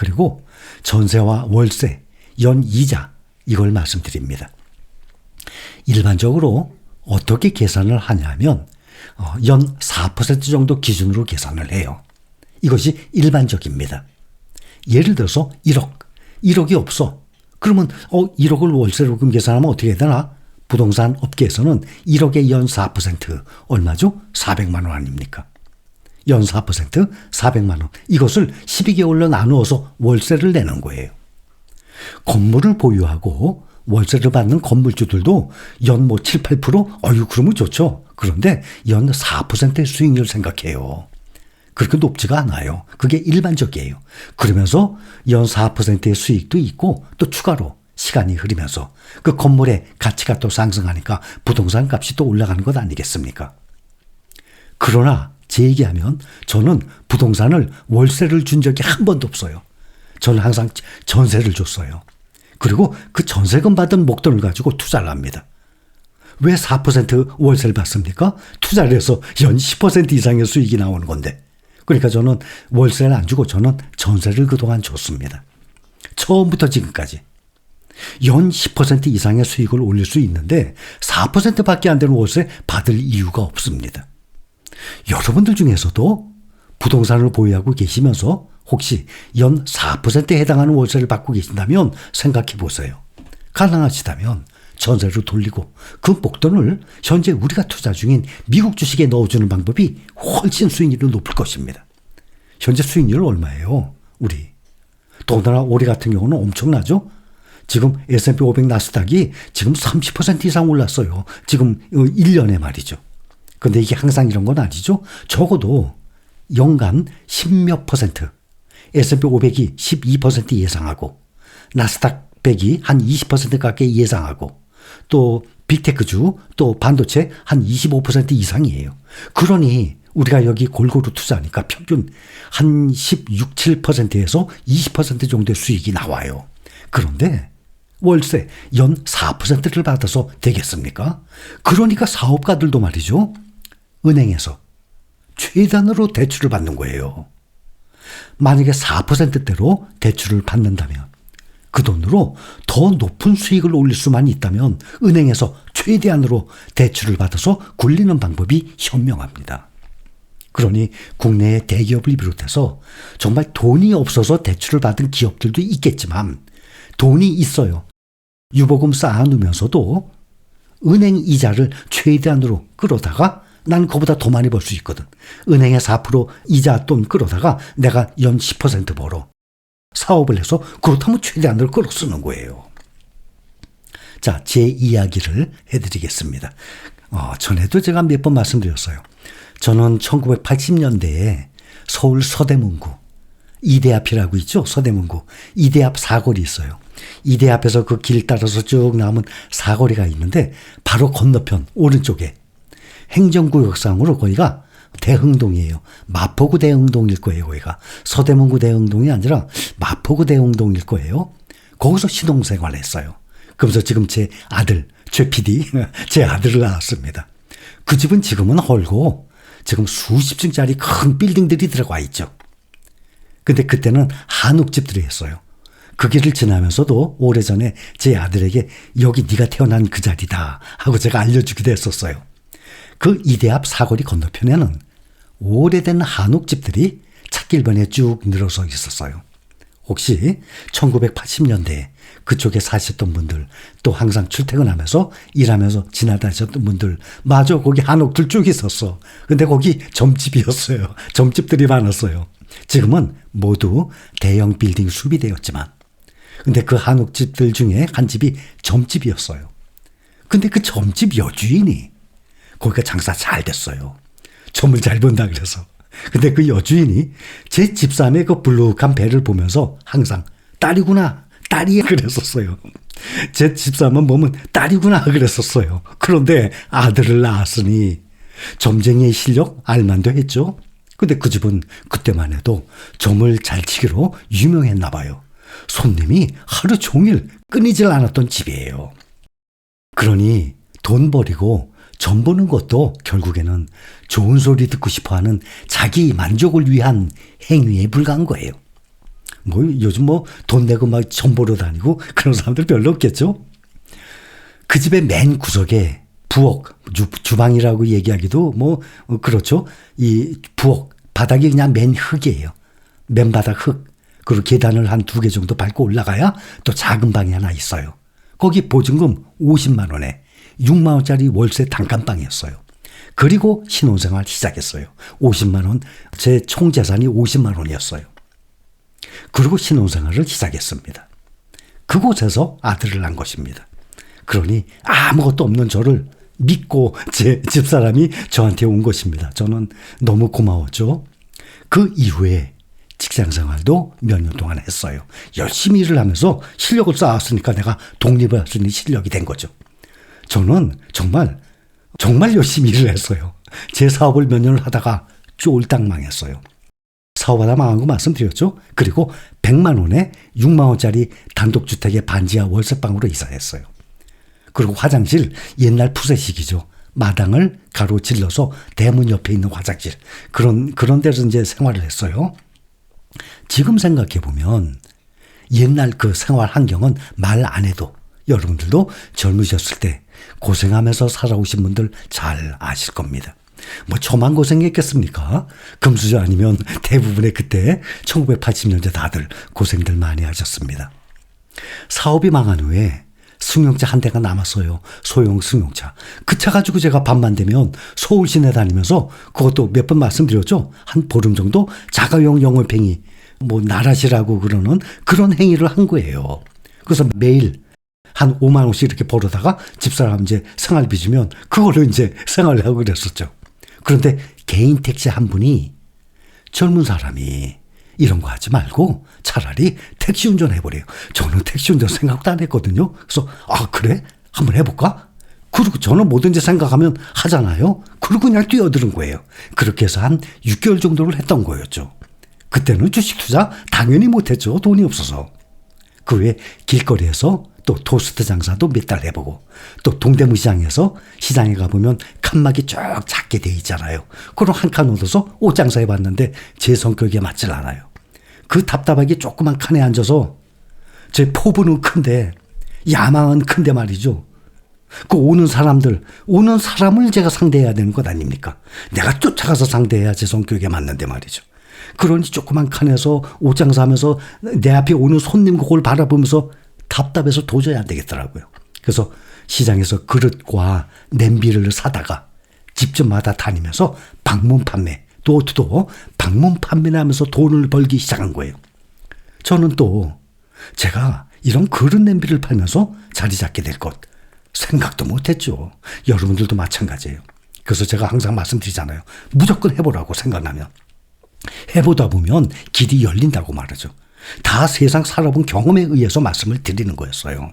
그리고 전세와 월세, 연이자 이걸 말씀드립니다. 일반적으로 어떻게 계산을 하냐면 연 4% 정도 기준으로 계산을 해요. 이것이 일반적입니다. 예를 들어서 1억이 없어. 그러면 1억을 월세로 계산하면 어떻게 해야 되나? 부동산 업계에서는 1억의 연 4% 얼마죠? 400만 원 아닙니까? 연 4% 400만 원. 이것을 12개월로 나누어서 월세를 내는 거예요. 건물을 보유하고 월세를 받는 건물주들도 연 7, 8%? 그러면 좋죠. 그런데 연 4%의 수익률 생각해요. 그렇게 높지가 않아요. 그게 일반적이에요. 그러면서 연 4%의 수익도 있고 또 추가로 시간이 흐르면서 그 건물의 가치가 또 상승하니까 부동산 값이 또 올라가는 것 아니겠습니까? 그러나 제 얘기하면 저는 부동산을 월세를 준 적이 한 번도 없어요. 저는 항상 전세를 줬어요. 그리고 그 전세금 받은 목돈을 가지고 투자를 합니다. 왜 4% 월세를 받습니까? 투자를 해서 연 10% 이상의 수익이 나오는 건데. 그러니까 저는 월세를 안 주고 저는 전세를 그동안 줬습니다. 처음부터 지금까지. 연 10% 이상의 수익을 올릴 수 있는데 4%밖에 안 되는 월세 받을 이유가 없습니다. 여러분들 중에서도 부동산을 보유하고 계시면서 혹시 연 4%에 해당하는 월세를 받고 계신다면 생각해 보세요. 가능하시다면 전세로 돌리고 그 목돈을 현재 우리가 투자 중인 미국 주식에 넣어주는 방법이 훨씬 수익률이 높을 것입니다. 현재 수익률 얼마예요? 우리 더군다나 올해 같은 경우는 엄청나죠? 지금 S&P 500 나스닥이 지금 30% 이상 올랐어요. 지금 1년에 말이죠. 근데 이게 항상 이런 건 아니죠. 적어도 연간 10몇 %, S&P 500이 12% 예상하고 나스닥 100이 한 20% 가까이 예상하고 또 빅테크주 또 반도체 한 25% 이상이에요. 그러니 우리가 여기 골고루 투자하니까 평균 한 16, 7%에서 20% 정도의 수익이 나와요. 그런데 월세 연 4%를 받아서 되겠습니까? 그러니까 사업가들도 말이죠. 은행에서 최단으로 대출을 받는 거예요. 만약에 4%대로 대출을 받는다면 그 돈으로 더 높은 수익을 올릴 수만 있다면 은행에서 최대한으로 대출을 받아서 굴리는 방법이 현명합니다. 그러니 국내의 대기업을 비롯해서 정말 돈이 없어서 대출을 받은 기업들도 있겠지만 돈이 있어요. 유보금 쌓아놓으면서도 은행 이자를 최대한으로 끌어다가 난 그보다 더 많이 벌 수 있거든. 은행에 4% 이자 돈 끌어다가 내가 연 10% 벌어. 사업을 해서 그렇다면 최대한으로 끌어 쓰는 거예요. 자, 제 이야기를 해드리겠습니다. 전에도 제가 몇 번 말씀드렸어요. 저는 1980년대에 서울 서대문구 이대 앞이라고 있죠. 서대문구 이대 앞 사거리 있어요. 이대 앞에서 그 길 따라서 쭉 나오면 사거리가 있는데 바로 건너편 오른쪽에 행정구역상으로 거기가 대흥동이에요. 마포구 대흥동일 거예요. 거기가 서대문구 대흥동이 아니라 마포구 대흥동일 거예요. 거기서 신혼생활을 했어요. 그러면서 지금 제 아들 최 PD 제 아들을 낳았습니다. 그 집은 지금은 헐고 지금 수십 층짜리 큰 빌딩들이 들어가 있죠. 근데 그때는 한옥집들이었어요. 그 길을 지나면서도 오래전에 제 아들에게 여기 네가 태어난 그 자리다 하고 제가 알려주기도 했었어요. 그 이대 앞 사거리 건너편에는 오래된 한옥집들이 찾길번에 쭉 늘어서 있었어요. 혹시 1980년대에 그쪽에 사셨던 분들 또 항상 출퇴근하면서 일하면서 지나다니셨던 분들 맞아 거기 한옥들 쭉 있었어. 근데 거기 점집이었어요. 점집들이 많았어요. 지금은 모두 대형 빌딩 숲이 되었지만 근데 그 한옥집들 중에 한 집이 점집이었어요. 근데 그 점집 여주인이 거기가 장사 잘 됐어요. 점을 잘 본다 그래서. 근데 그 여주인이 제 집사람의 그 불룩한 배를 보면서 항상 딸이구나, 딸이야 그랬었어요. 제 집사람은 보면 딸이구나 그랬었어요. 그런데 아들을 낳았으니 점쟁이의 실력 알만도 했죠. 근데 그 집은 그때만 해도 점을 잘 치기로 유명했나 봐요. 손님이 하루 종일 끊이질 않았던 집이에요. 그러니 돈 버리고 점 보는 것도 결국에는 좋은 소리 듣고 싶어하는 자기 만족을 위한 행위에 불과한 거예요. 뭐 요즘 뭐 돈 내고 막 전보러 다니고 그런 사람들 별로 없겠죠. 그 집의 맨 구석에 부엌, 주방이라고 얘기하기도 뭐 그렇죠. 이 부엌 바닥이 그냥 맨 흙이에요. 맨바닥 흙. 그리고 계단을 한 2개 정도 밟고 올라가야 또 작은 방이 하나 있어요. 거기 보증금 50만 원에 6만 원짜리 월세 단칸방이었어요. 그리고 신혼생활 시작했어요. 50만 원, 제 총 재산이 50만 원이었어요. 그리고 신혼생활을 시작했습니다. 그곳에서 아들을 낳은 것입니다. 그러니 아무것도 없는 저를 믿고 제 집사람이 저한테 온 것입니다. 저는 너무 고마웠죠. 그 이후에 직장생활도 몇 년 동안 했어요. 열심히 일을 하면서 실력을 쌓았으니까 내가 독립을 할 수 있는 실력이 된 거죠. 저는 정말 열심히 일을 했어요. 제 사업을 몇 년을 하다가 쫄딱 망했어요. 사업하다 망한 거 말씀드렸죠. 그리고 100만 원에 6만 원짜리 단독주택의 반지하 월세방으로 이사했어요. 그리고 화장실 옛날 푸세식이죠. 마당을 가로질러서 대문 옆에 있는 화장실 그런 데서 이제 생활을 했어요. 지금 생각해 보면 옛날 그 생활 환경은 말 안 해도 여러분들도 젊으셨을 때 고생하면서 살아오신 분들 잘 아실 겁니다. 뭐 저만 고생했겠습니까? 금수저 아니면 대부분의 그때 1980년대 다들 고생들 많이 하셨습니다. 사업이 망한 후에 승용차 한 대가 남았어요. 소형 승용차. 그 차 가지고 제가 밤만 되면 서울 시내 다니면서 그것도 몇 번 말씀드렸죠. 한 보름 정도 자가용 영업행위, 뭐 나라시라고 그러는 그런 행위를 한 거예요. 그래서 매일 한 5만 원씩 이렇게 벌어다가 집사람 이제 생활비 주면 그걸로 이제 생활을 하고 그랬었죠. 그런데 개인 택시 한 분이 젊은 사람이 이런 거 하지 말고 차라리 택시 운전해보래요. 저는 택시 운전 생각도 안 했거든요. 그래서 아 그래? 한번 해볼까? 그리고 저는 뭐든지 생각하면 하잖아요. 그리고 그냥 뛰어드는 거예요. 그렇게 해서 한 6개월 정도를 했던 거였죠. 그때는 주식 투자 당연히 못했죠. 돈이 없어서. 그 외에 길거리에서 또 토스트 장사도 몇 달 해보고 또 동대문 시장에서 시장에 가보면 칸막이 쫙 작게 돼 있잖아요. 그럼 한 칸 얻어서 옷 장사 해봤는데 제 성격에 맞질 않아요. 그 답답하게 조그만 칸에 앉아서 제 포부는 큰데 야망은 큰데 말이죠. 그 오는 사람을 제가 상대해야 되는 것 아닙니까? 내가 쫓아가서 상대해야 제 성격에 맞는데 말이죠. 그러니 조그만 칸에서 옷 장사하면서 내 앞에 오는 손님 그걸 바라보면서 답답해서 도저히 안 되겠더라고요. 그래서 시장에서 그릇과 냄비를 사다가 집집마다 다니면서 방문 판매, 도어투도 방문 판매를 하면서 돈을 벌기 시작한 거예요. 저는 또 제가 이런 그릇 냄비를 팔면서 자리 잡게 될 것 생각도 못했죠. 여러분들도 마찬가지예요. 그래서 제가 항상 말씀드리잖아요. 무조건 해보라고 생각하면. 해보다 보면 길이 열린다고 말하죠. 다 세상 살아본 경험에 의해서 말씀을 드리는 거였어요.